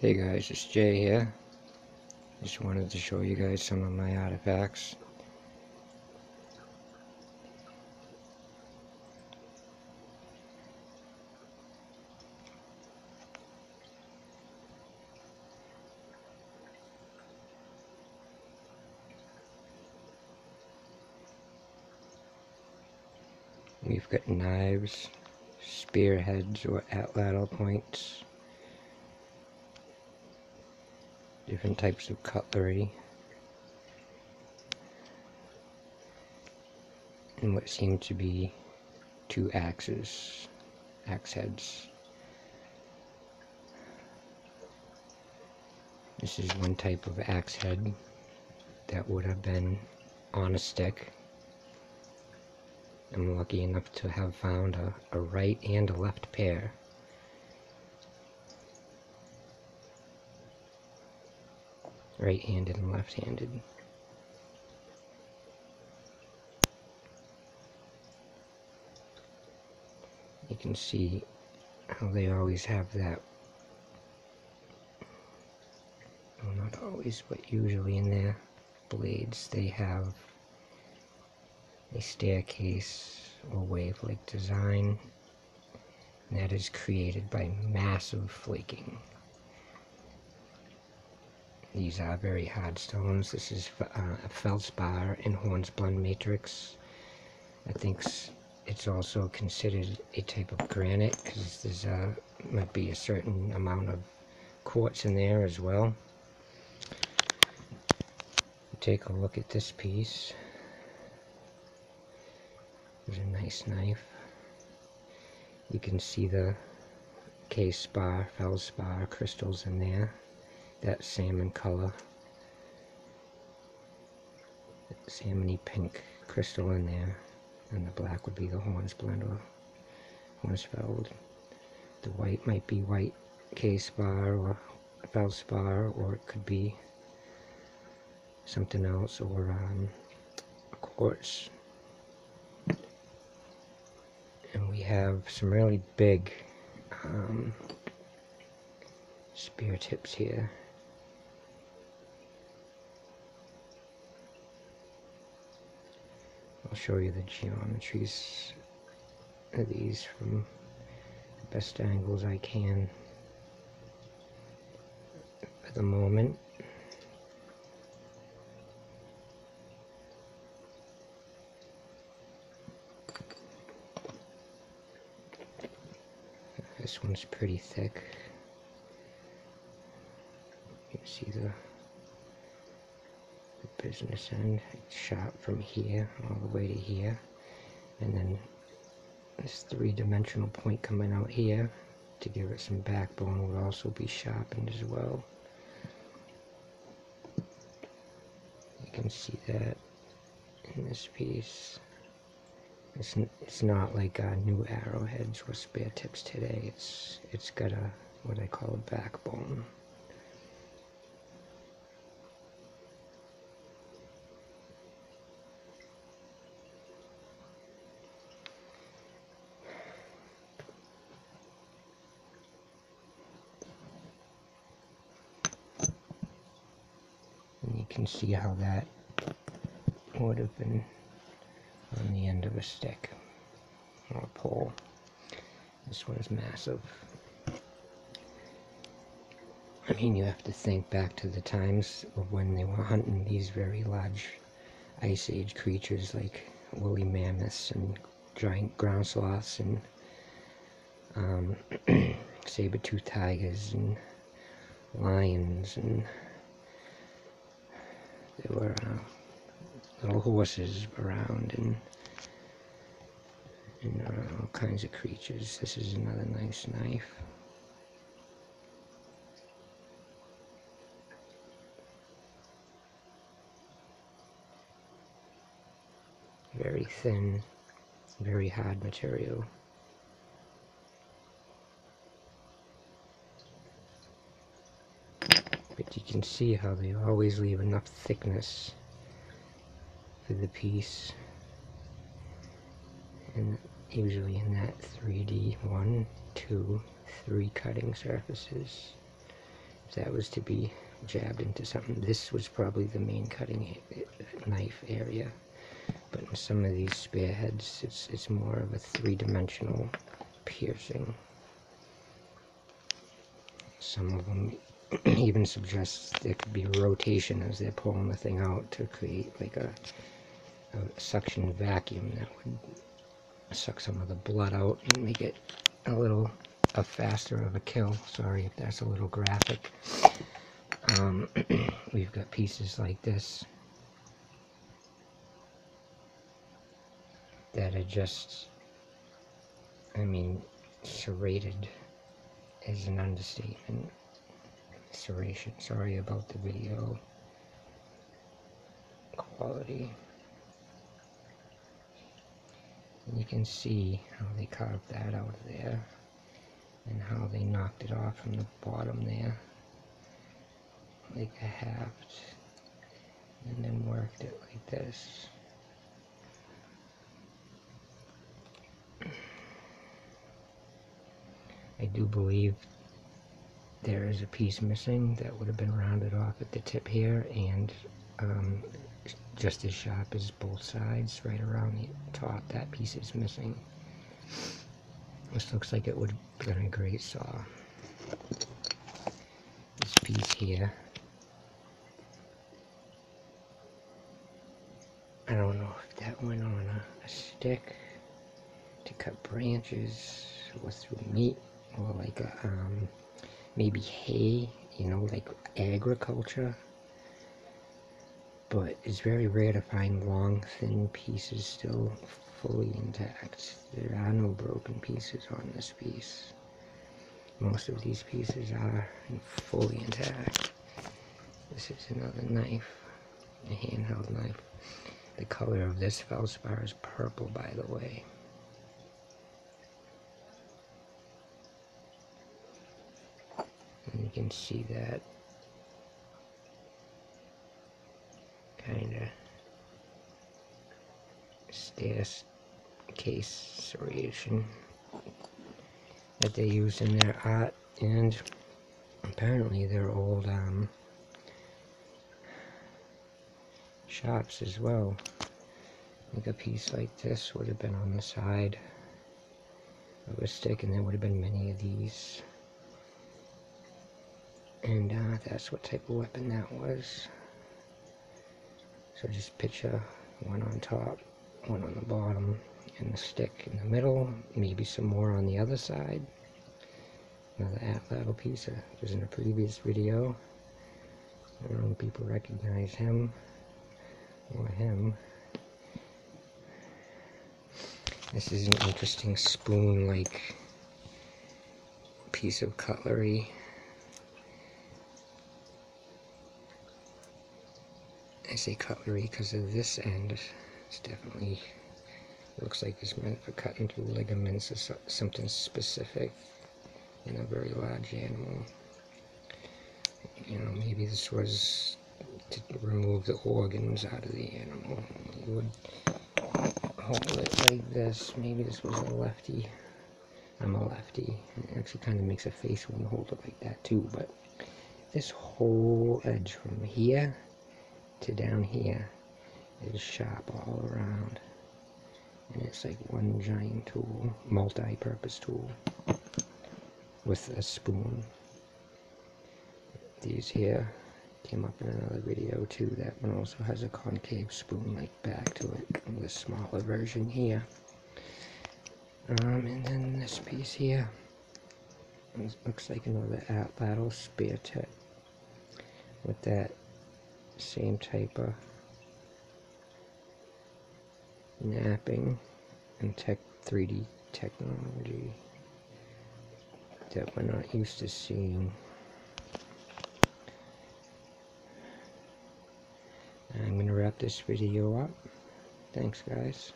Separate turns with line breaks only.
Hey guys, it's Jay here. Just wanted to show you guys some of my artifacts. We've got knives, spearheads or atlatl points, different types of cutlery, and what seem to be two axes, axe heads. This is one type of axe head that would have been on a stick. I'm lucky enough to have found a right and a left pair. Right-handed and left-handed. You can see how they always have that, well, not always, but usually in their blades they have a staircase or wave-like design that is created by massive flaking. These are very hard stones. This is a feldspar in hornblende matrix. I think it's also considered a type of granite because there's might be a certain amount of quartz in there as well. Take a look at this piece. There's a nice knife. You can see the K-spar, feldspar crystals in there. That salmon color. That salmony pink crystal in there. And the black would be the hornblende or hornsfeld. The white might be white K-spar or feldspar, or it could be something else, or a quartz. And we have some really big spear tips here. I'll show you the geometries of these from the best angles I can at the moment. This one's pretty thick. You can see the business end. It's sharp from here all the way to here, and then this three-dimensional point coming out here to give it some backbone would also be sharpened as well. You can see that in this piece. It's not like new arrowheads or spear tips today. It's got a what I call a backbone. And you can see how that would have been on the end of a stick or a pole. This one's massive. I mean, you have to think back to the times of when they were hunting these very large ice age creatures like woolly mammoths and giant ground sloths and saber-toothed tigers and lions, and there were little horses around, and all kinds of creatures. This is another nice knife. Very thin, very hard material. But you can see how they always leave enough thickness for the piece, and usually in that 3D 1, 2, 3 cutting surfaces if that was to be jabbed into something, this was probably the main cutting knife area. But in some of these spearheads, it's more of a three-dimensional piercing. Some of them even suggest there could be rotation as they're pulling the thing out to create like a suction vacuum that would suck some of the blood out and make it a faster of a kill. Sorry if that's a little graphic. We've got pieces like this that are just, I mean, serrated is an understatement. Serration. Sorry about the video quality. And you can see how they carved that out of there and how they knocked it off from the bottom there like a haft and then worked it like this. I do believe there is a piece missing that would have been rounded off at the tip here, and just as sharp as both sides, right around the top, that piece is missing. This looks like it would have been a great saw. This piece here, I don't know if that went on a stick to cut branches or through meat, or like a maybe hay, you know, like agriculture. But it's very rare to find long, thin pieces still fully intact. There are no broken pieces on this piece. Most of these pieces are fully intact. This is another knife, a handheld knife. The color of this feldspar is purple, by the way. And you can see that kind of staircase serration that they use in their art, and apparently their old shops as well. Like a piece like this would have been on the side of a stick, and there would have been many of these. And that's what type of weapon that was. So just picture one on top, one on the bottom, and the stick in the middle, maybe some more on the other side. Another atlatl piece that was in a previous video. I don't know if people recognize him or him. This is an interesting spoon-like piece of cutlery. I say cutlery because of this end. It's definitely looks like it's meant for cutting through ligaments or something specific in a very large animal. You know, maybe this was to remove the organs out of the animal. You would hold it like this. Maybe this was a lefty. I'm a lefty. It actually kind of makes a face when you hold it like that too. But this whole edge from here to down here is sharp all around, and it's like one giant tool, multi-purpose tool with a spoon. These here came up in another video too. That one also has a concave spoon like back to it, and the smaller version here. And then this piece here, it looks like another atlatl spear tip with that same type of napping and 3D technology that we're not used to seeing. I'm going to wrap this video up. Thanks, guys.